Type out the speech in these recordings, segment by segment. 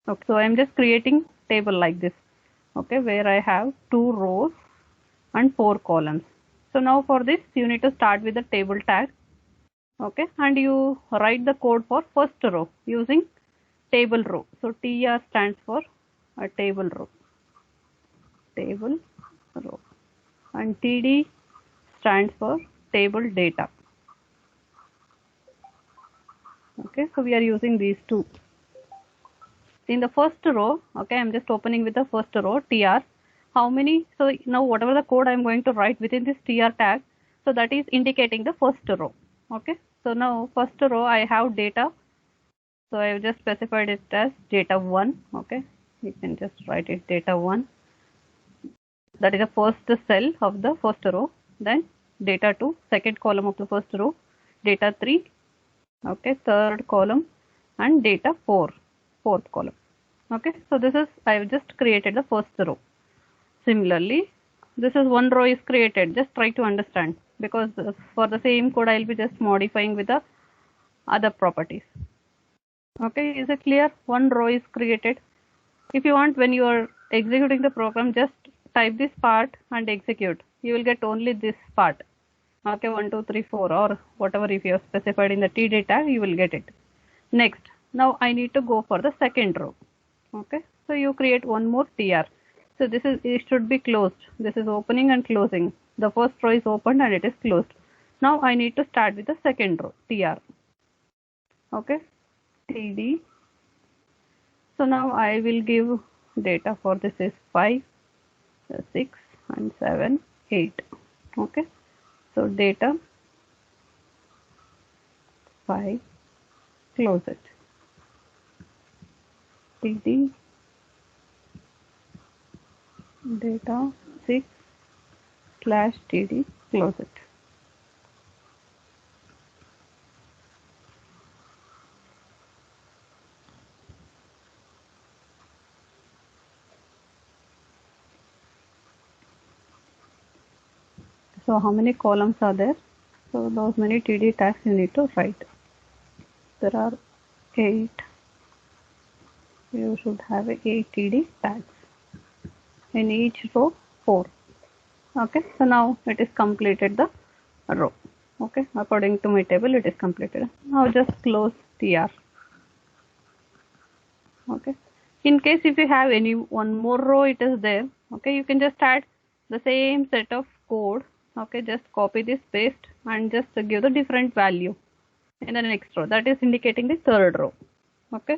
Okay, so I'm just creating table like this. Okay, where I have 2 rows and 4 columns. So now for this you need to start with the table tag. Okay, and you write the code for first row using table row. So TR stands for a table row, and TD stands for table data. Okay, so we are using these two. In the first row, okay, I'm just opening with the first row, TR. How many? So now whatever the code I'm going to write within this TR tag, so that is indicating the first row. Okay, so now first row I have data. So I have just specified it as data 1. Okay, you can just write it data 1. That is the first cell of the first row. Then data 2, second column of the first row, data 3, okay, third column, and data 4, fourth column. Okay, so this is, I have just created the first row. Similarly, this is one row is created. Just try to understand, because for the same code I will be just modifying with the other properties. Okay, is it clear? One row is created. If you want, when you are executing the program, just type this part and execute. You will get only this part. Okay, 1, 2, 3, 4, or whatever, if you have specified in the TD tag, you will get it. Next, now I need to go for the second row. Okay, so you create one more TR. So this is, it should be closed. This is opening and closing. The first row is opened and it is closed. Now I need to start with the second row, TR. Okay, TD. So now I will give data for this is 5, 6, and 7, 8. Okay, so data 5, close it. TD data 6 slash TD, close it. So how many columns are there? So those many TD tags you need to write. There are 8. You should have 8 TD tags. In each row 4. Okay, so now it is completed the row. Okay, according to my table it is completed. Now just close TR. Okay, in case if you have any one more row it is there, okay, you can just add the same set of code. Okay, just copy this, paste, and just give the different value in the next row. That is indicating the third row. Okay,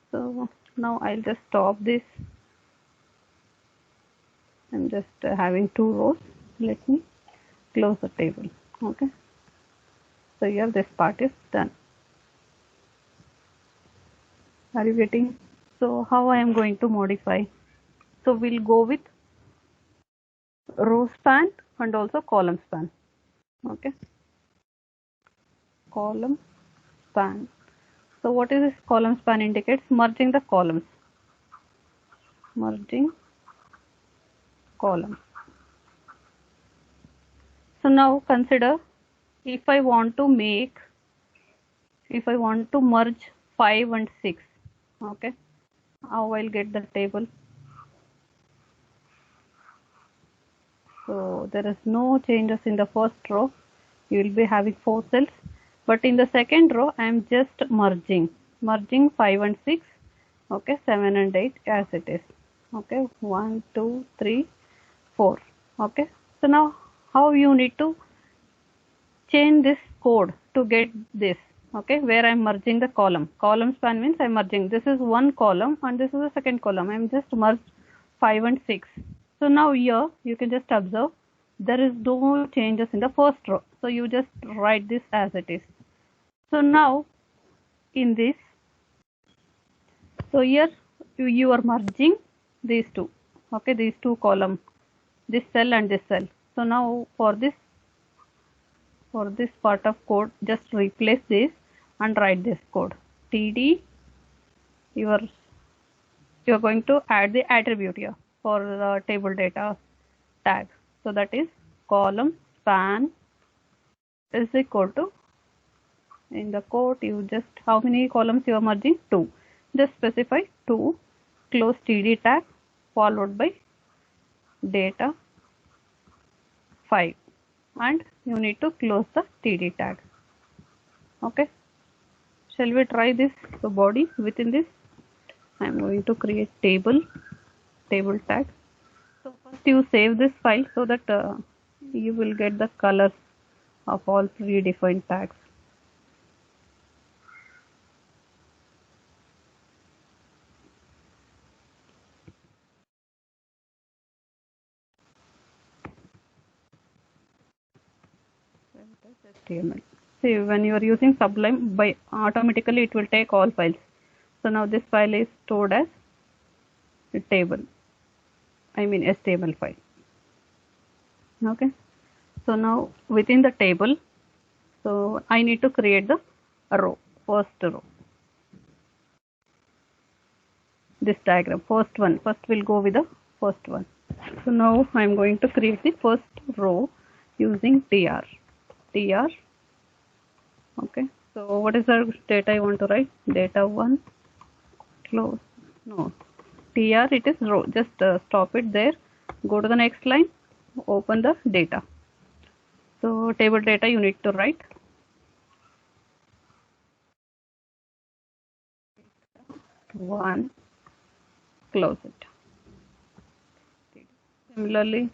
so now I'll just stop this. I'm just having 2 rows. Let me close the table. Okay, so here this part is done. Are you getting? So how I am going to modify? So we'll go with row span and also column span. Okay, column span. So what is this column span? Indicates merging the columns. Merging columns. So now consider, if I want to merge 5 and 6. Okay, how I'll get the table? So there is no changes in the first row. You will be having 4 cells, but in the second row I am just merging 5 and 6. Okay, 7 and 8 as it is. Okay, 1, 2, 3, 4. Okay, so now how you need to change this code to get this? Okay, where I'm merging the column. Column span means I'm merging. This is one column and this is the second column. I'm just merged 5 and 6. So now here you can just observe there is no changes in the first row. So you just write this as it is. So now in this, so here you are merging these two. Okay, these two columns, this cell and this cell. So now for this part of code, just replace this and write this code. TD, you are going to add the attribute here for the table data tag. So that is column span is equal to, in the code you just, how many columns you are merging? 2. just specify 2 close td tag followed by data 5 and you need to close the td tag. Okay, shall we try this? So body, within this I am going to create table tag. So first you save this file so that you will get the colors of all predefined tags. HTML. See, when you are using Sublime, by automatically it will take all files. So now this file is stored as a table, I mean HTML file. Okay, so now within the table, so I need to create the row, first row. This diagram, first will go with the first one. So now I am going to create the first row using tr. Okay, so what is the data I want to write? Data 1, close, no, tr, it is row, just stop it there, go to the next line, open the data. So table data you need to write 1, close it. Similarly,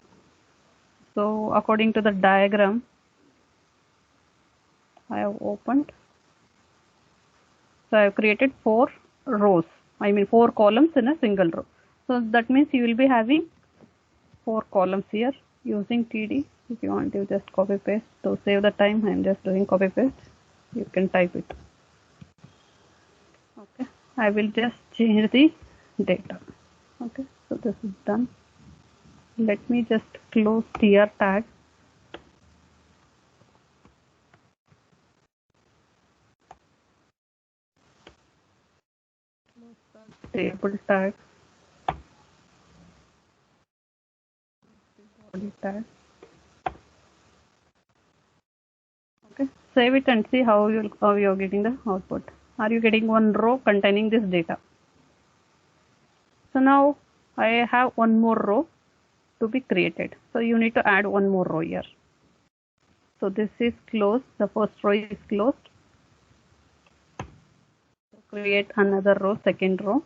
so according to the diagram I have opened, so I have created 4 rows, I mean 4 columns in a single row. So that means you will be having 4 columns here using td. If you want to just copy paste, to save the time I am just doing copy paste, you can type it. Okay, I will just change the data. Okay, so this is done. Let me just close tr tag. Table tag, body tag. Okay, save it and see how you are getting the output. Are you getting one row containing this data? So now I have one more row to be created. So you need to add one more row here. So this is closed. The first row is closed. So create another row, second row.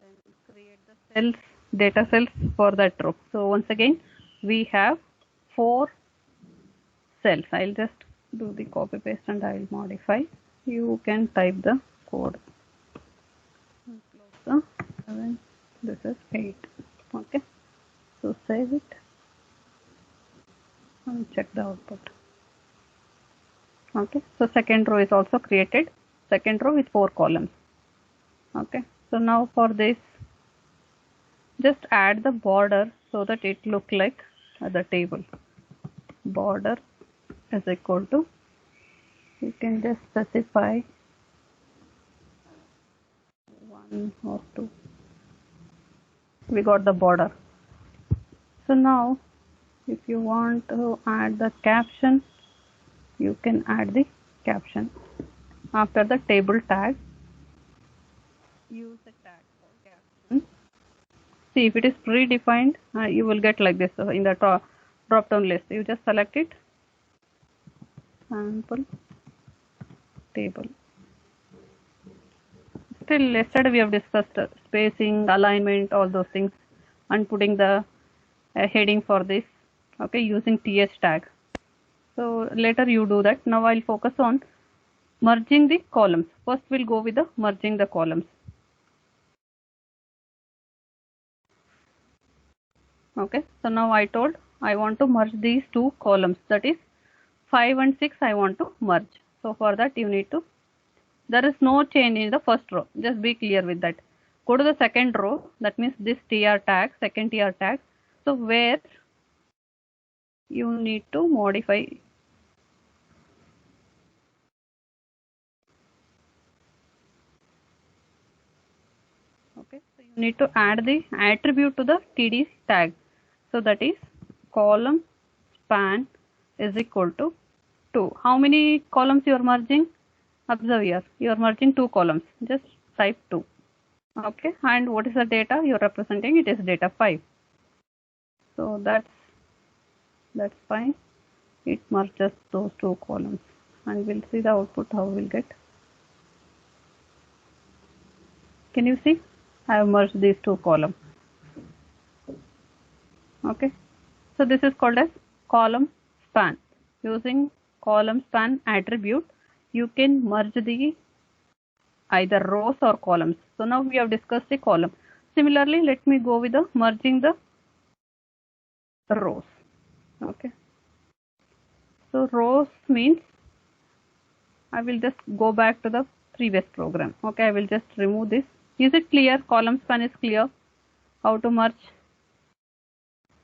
And create the cells, data cells for that row. So once again, we have 4 cells. I'll just do the copy paste and I'll modify. You can type the code. Close the 7. This is 8. Okay. So save it and check the output. Okay. So second row is also created. Second row with 4 columns. Okay. So now for this, just add the border so that it look like the table. Border is equal to, you can just specify 1 or 2. We got the border. So now if you want to add the caption, you can add the caption. After the table tag, use the tag for caption. See, if it is predefined, you will get like this in the drop down list. You just select it, sample table. Still yesterday we have discussed spacing, alignment, all those things, and putting the heading for this, okay, using th tag. So later you do that. Now I'll focus on merging the columns. First we'll go with the merging the columns. Okay, so now I told I want to merge these 2 columns, that is 5 and 6 I want to merge. So for that you need to, there is no change in the first row, just be clear with that. Go to the second row, that means this tr tag, second tr tag. So where you need to modify, okay, so you need to add the attribute to the td tag. So that is column span is equal to 2. How many columns you are merging? Observe here, you are merging two columns. Just type 2. Okay, and what is the data you are representing? It is data 5. So that's fine. It merges those two columns, and we'll see the output how we'll get. Can you see? I have merged these two columns. Okay, so this is called as column span. Using column span attribute, you can merge the either rows or columns. So now we have discussed the column. Similarly, let me go with the merging the rows. Okay, so rows means I will just go back to the previous program. Okay, I will just remove this. Is it clear? Column span is clear. How to merge?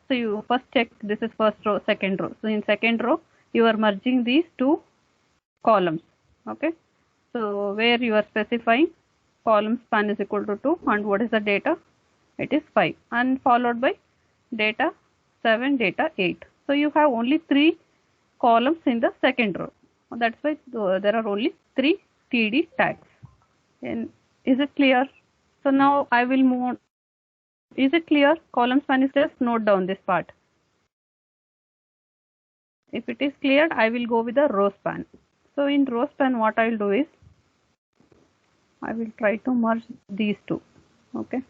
So you first check, this is first row, second row. So in second row, you are merging these two columns. Okay, so where you are specifying column span is equal to 2, and what is the data? It is 5, and followed by data 7, data 8. So you have only 3 columns in the second row. That's why there are only 3 TD tags. And is it clear? So now I will move on. Is it clear? Column span is just note down this part. If it is clear, I will go with the row span. So in row span, what I will do is I will try to merge these two. Okay,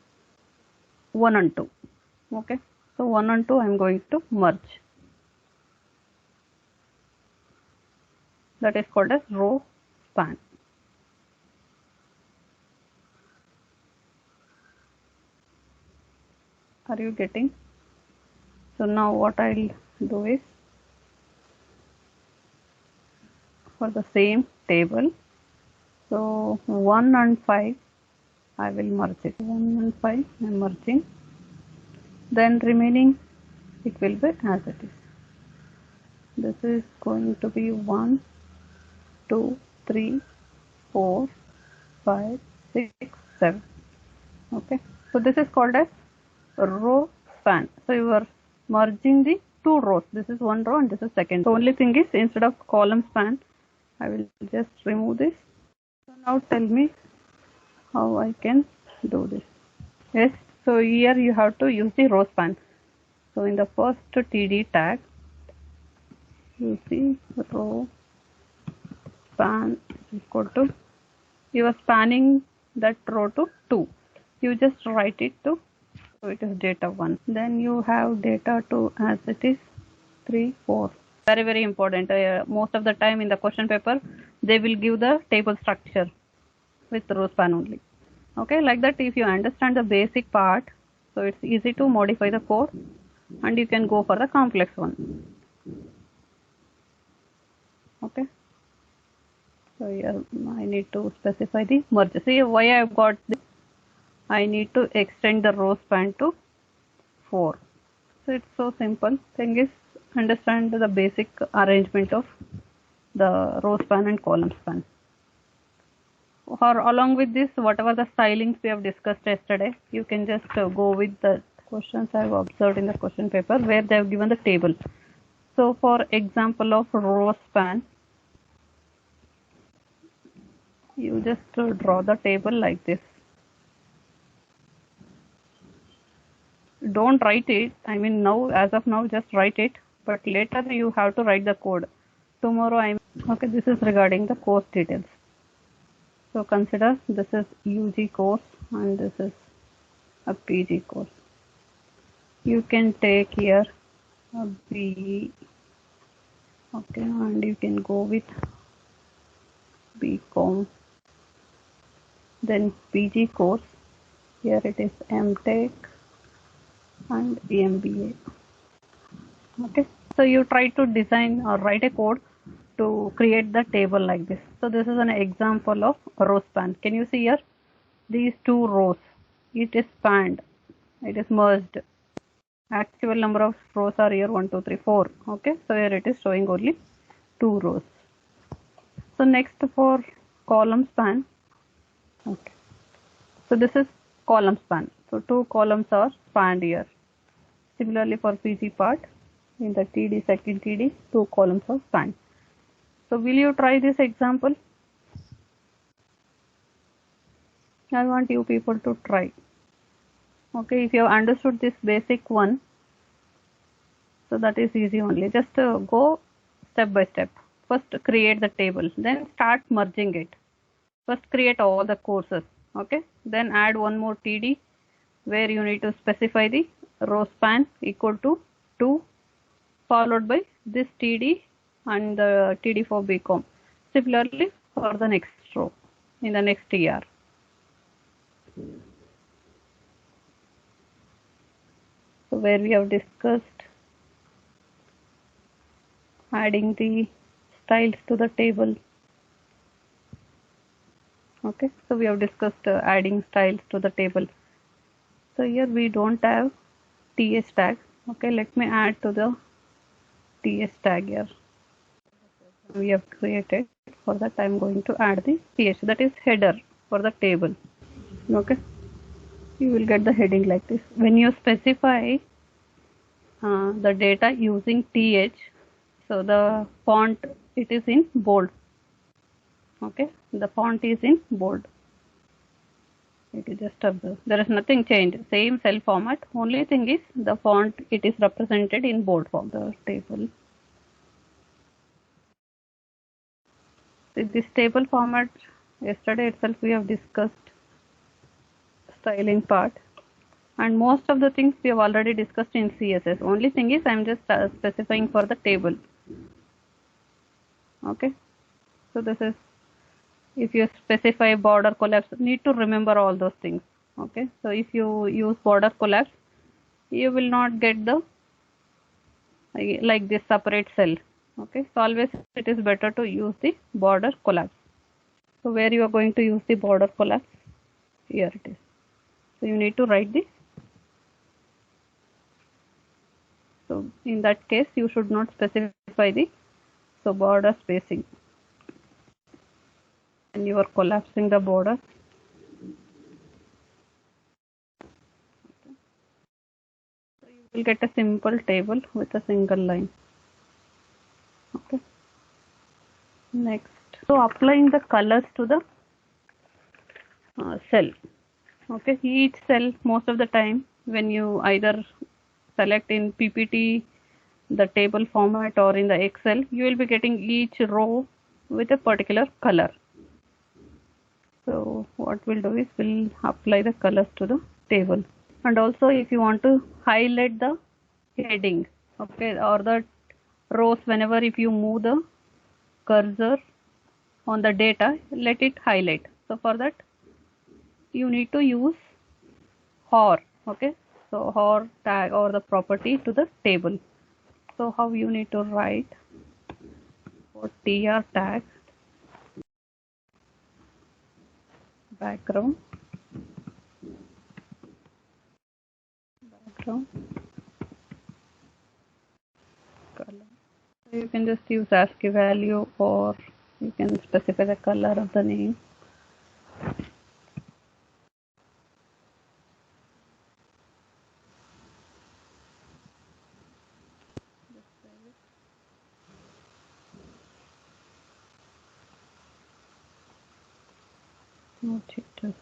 1 and 2. Okay, so 1 and 2 I am going to merge. That is called as row span. Are you getting? So now what I'll do is, for the same table, so 1 and 5 I will merge it. 1 and 5 I am merging. Then remaining it will be as it is. This is going to be 1, 2, 3, 4, 5, 6, 7. Okay, so this is called as row span. So you are merging the two rows. This is one row and this is second. The only thing is, instead of column span, I will just remove this. So now tell me how I can do this. Yes, so here you have to use the row span. So in the first TD tag, you see row span is equal to, you are spanning that row to 2. You just write it to, so it is data 1. Then you have data 2 as it is 3, 4. Very, very important. Most of the time in the question paper, they will give the table structure with row span only. Okay, like that, if you understand the basic part, so it's easy to modify the code and you can go for the complex one. Okay, so here I need to specify the merge. See why I have got this? I need to extend the row span to 4. So it's so simple. Thing is, understand the basic arrangement of the row span and column span. Or along with this, whatever the stylings we have discussed yesterday, you can just go with the questions I have observed in the question paper where they have given the table. So for example of row span, you just draw the table like this. Don't write it. I mean, now, as of now, just write it. But later you have to write the code. Tomorrow okay, this is regarding the course details. So consider this is UG course and this is a PG course. You can take here a BE. Okay, and you can go with BCom. Then PG course. Here it is MTech and MBA. Okay, so you try to design or write a code to create the table like this. So this is an example of row span. Can you see here? These two rows, it is spanned, it is merged. Actual number of rows are here 1, 2, 3, 4. Okay, so here it is showing only 2 rows. So next for column span. Okay, so this is column span. So 2 columns are spanned here. Similarly for PG part, in the TD, second TD, 2 columns are spanned. So will you try this example? I want you people to try. Okay, if you have understood this basic one, so that is easy only. Just go step by step. First create the table, then start merging it. First create all the courses. Okay, then add one more TD where you need to specify the row span equal to 2, followed by this TD and the TD for BCom. Similarly for the next row in the next TR. So where we have discussed adding the styles to the table. Okay, so we have discussed adding styles to the table. So here we don't have TS tag. Okay, let me add to the TS tag here. We have created. For that I'm going to add the TS, that is header for the table. Okay, you will get the heading like this. When you specify the data using TH, so the font, it is in bold. Okay, the font is in bold. It is just observe. There is nothing changed. Same cell format. Only thing is the font, it is represented in bold form. The table. This table format, yesterday itself we have discussed styling part, and most of the things we have already discussed in CSS. Only thing is I am just specifying for the table. Okay, so this is, if you specify border collapse, need to remember all those things. Okay, so if you use border collapse, you will not get the like this separate cell. Okay, so always it is better to use the border collapse. So where you are going to use the border collapse, here it is. So you need to write this. So in that case you should not specify the border spacing and you are collapsing the border. So you will get a simple table with a single line. Okay. Next, so applying the colors to the cell. Okay, each cell, most of the time when you either select in PPT, the table format, or in the Excel, you will be getting each row with a particular color. So what we'll do is we'll apply the colors to the table. And also if you want to highlight the heading, okay, or the rows, whenever if you move the cursor on the data, let it highlight. So for that you need to use HOR. Okay, so HOR tag or the property to the table. So how you need to write for tr tag background color. So you can just use ASCII value, or you can specify the color of the name. No changes.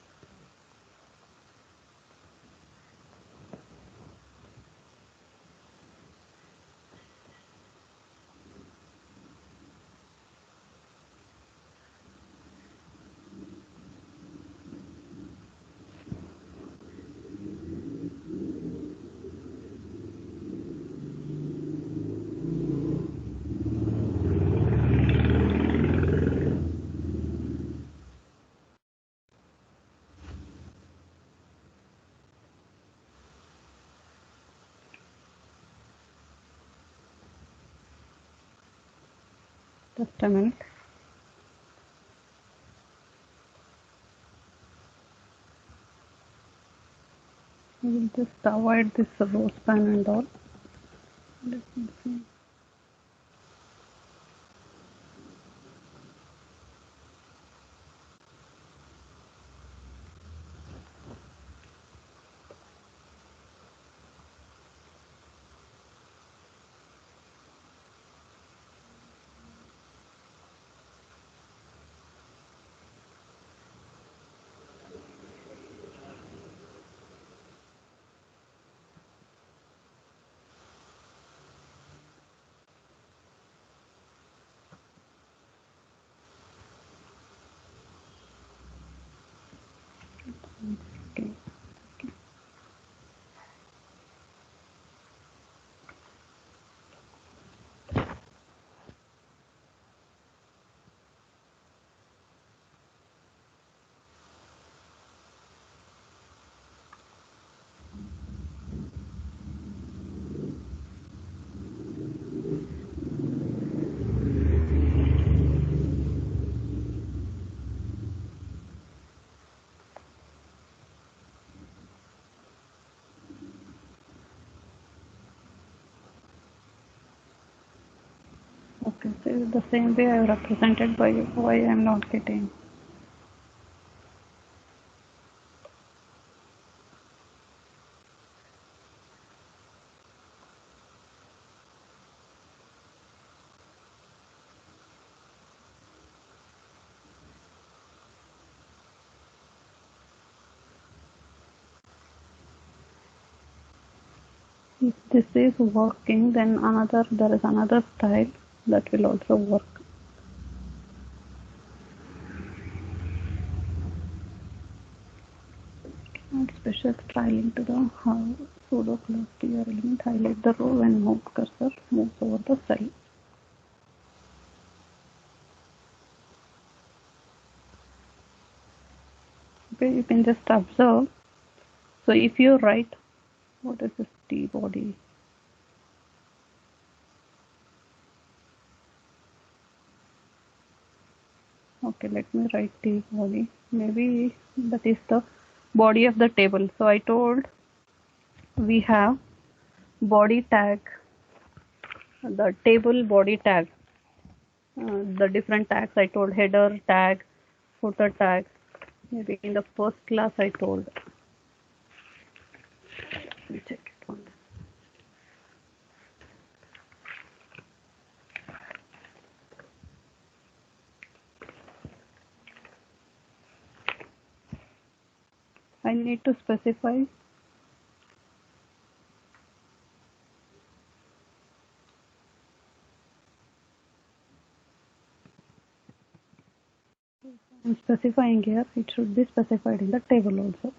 Just a minute. We will just avoid this row span and all. Let me see. Okay. Okay, so the same way I have represented by why I am not getting. If this is working, then there is another style that will also work. Add special styling to the pseudo close to your element. Highlight the row when move cursor moves over the cell. Okay, you can just observe. So if you write, what is this T body? Okay, let me write T body. Maybe that is the body of the table. So I told we have body tag, the table body tag, the different tags I told, header tag, footer tag. Maybe in the first class I told. Let me check it once. I need to specify I'm specifying here, it should be specified in the table also.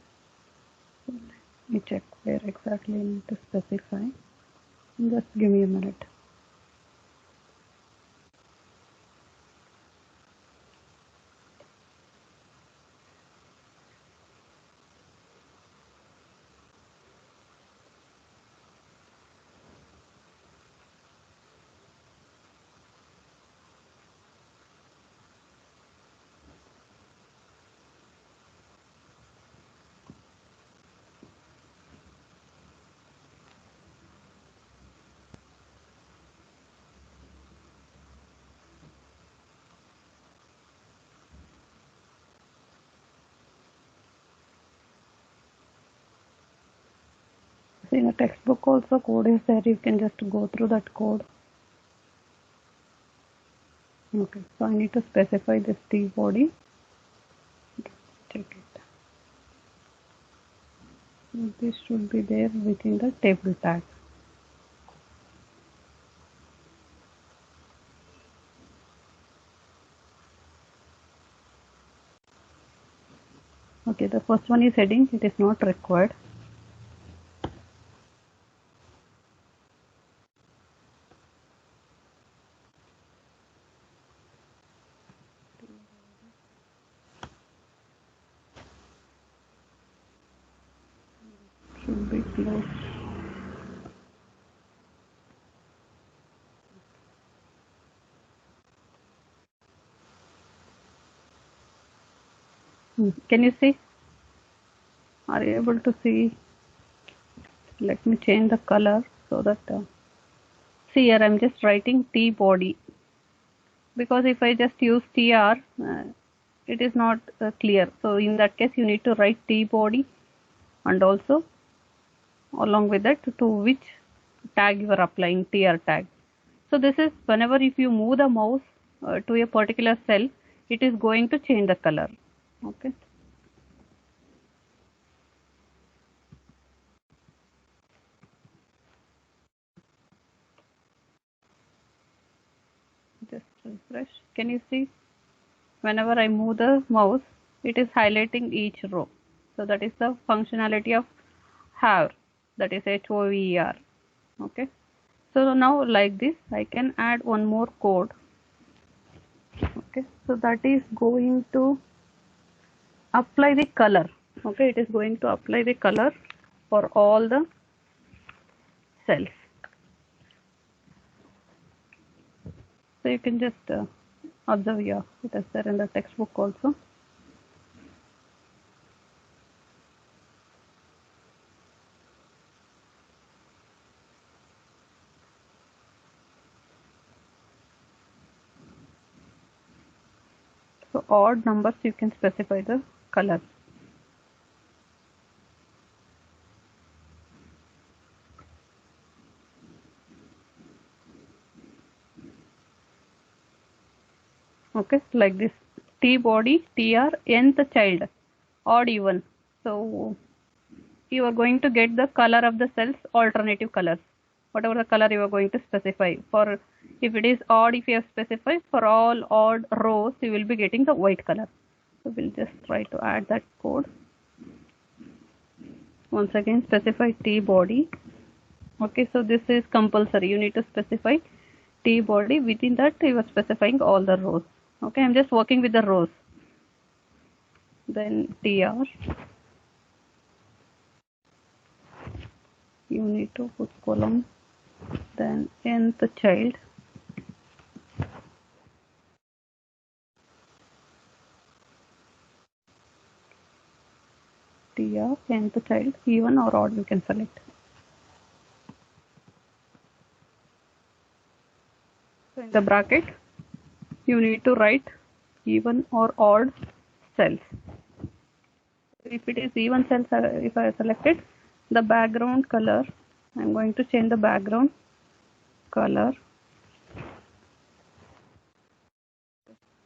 So let me check where exactly I need to specify. Just give me a minute. So in the textbook also code is there, you can just go through that code. Okay, so I need to specify this T body. Check it. This should be there within the table tag. Okay, the first one is heading, it is not required. Should be close. Can you see? Are you able to see? Let me change the color so that see here I'm just writing T body, because if I just use TR it is not clear. So in that case you need to write T body, and also along with that to which tag you are applying, TR tag. So this is whenever if you move the mouse to a particular cell, it is going to change the color. Okay. Just refresh. Can you see? Whenever I move the mouse, it is highlighting each row. So that is the functionality of hover, that is HOVER. Okay, so now like this I can add one more code. Okay, so that is going to apply the color. Okay, it is going to apply the color for all the cells. So you can just observe here, it is there in the textbook also. So odd numbers you can specify the color. Okay, like this, T body, TR, nth child, odd even. So you are going to get the color of the cells, alternative colors, whatever the color you are going to specify. For if it is odd, if you have specified, for all odd rows you will be getting the white color. So we'll just try to add that code. Once again, specify T body. Okay, so this is compulsory, you need to specify T body. Within that you are specifying all the rows. Okay, I'm just working with the rows. Then TR, you need to put column, then nth child, TR, nth child, even or odd you can select. So in the bracket you need to write even or odd cells. If it is even cells, if I selected the background color, I'm going to change the background color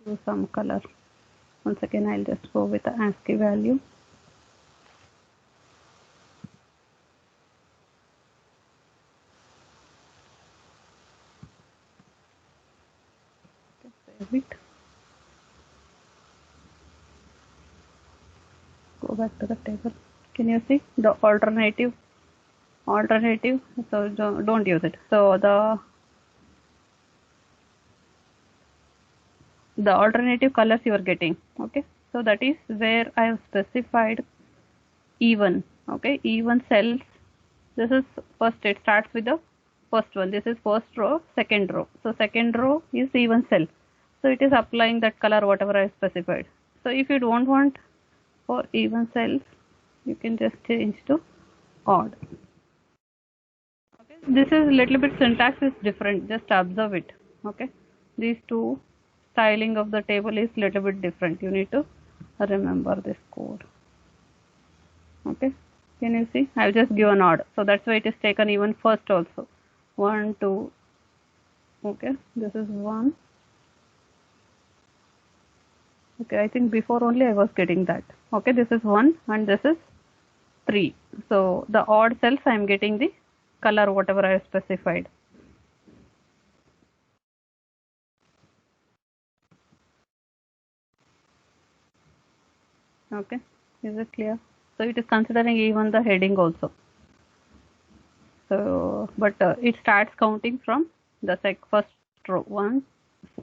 to some color. Once again, I'll just go with the ASCII value. Save it. Go back to the table. Can you see the alternative? So don't use it. So the alternative colors you are getting. Okay, so that is where I have specified even. Okay, even cells. This is first, it starts with the first one. This is first row, second row. So second row is even cell. So it is applying that color whatever I specified. So if you don't want for even cells, you can just change to odd. Okay, this is little bit syntax is different. Just observe it. Okay, these two styling of the table is little bit different. You need to remember this code. Okay, can you see? I've just given odd, so that's why it is taken even first also. 1, 2. Okay, this is 1. Okay, I think before only I was getting that. Okay, this is 1 and this is 3. So the odd cells I am getting the color whatever I have specified. Okay, is it clear? So it is considering even the heading also. So, but it starts counting from the first row. 1,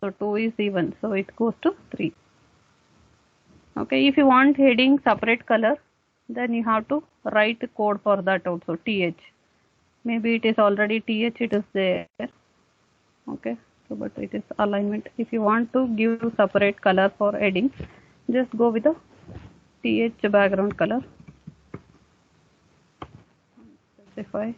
so 2 is even, so it goes to 3. Okay, if you want heading separate color, then you have to write the code for that also. TH, maybe it is already TH, it is there. Okay, so but it is alignment. If you want to give separate color for heading, just go with the TH background color. Specify.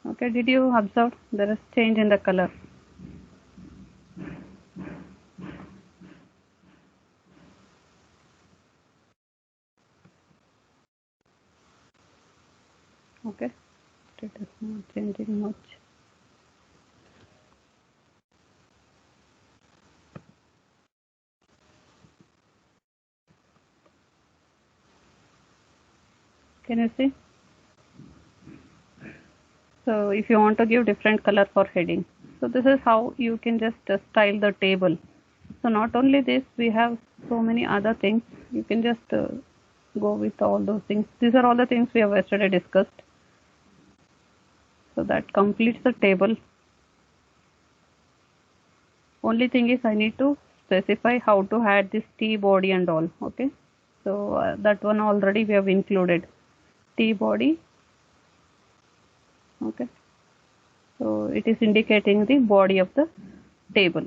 Okay, did you observe there is change in the color? Okay, it is not changing much. Can you see? So if you want to give different color for heading, so this is how you can just style the table. So not only this, we have so many other things. You can just go with all those things. These are all the things we have yesterday discussed. So that completes the table. Only thing is I need to specify how to add this T body and all. Okay. So that one already we have included. T body. Okay. So it is indicating the body of the table.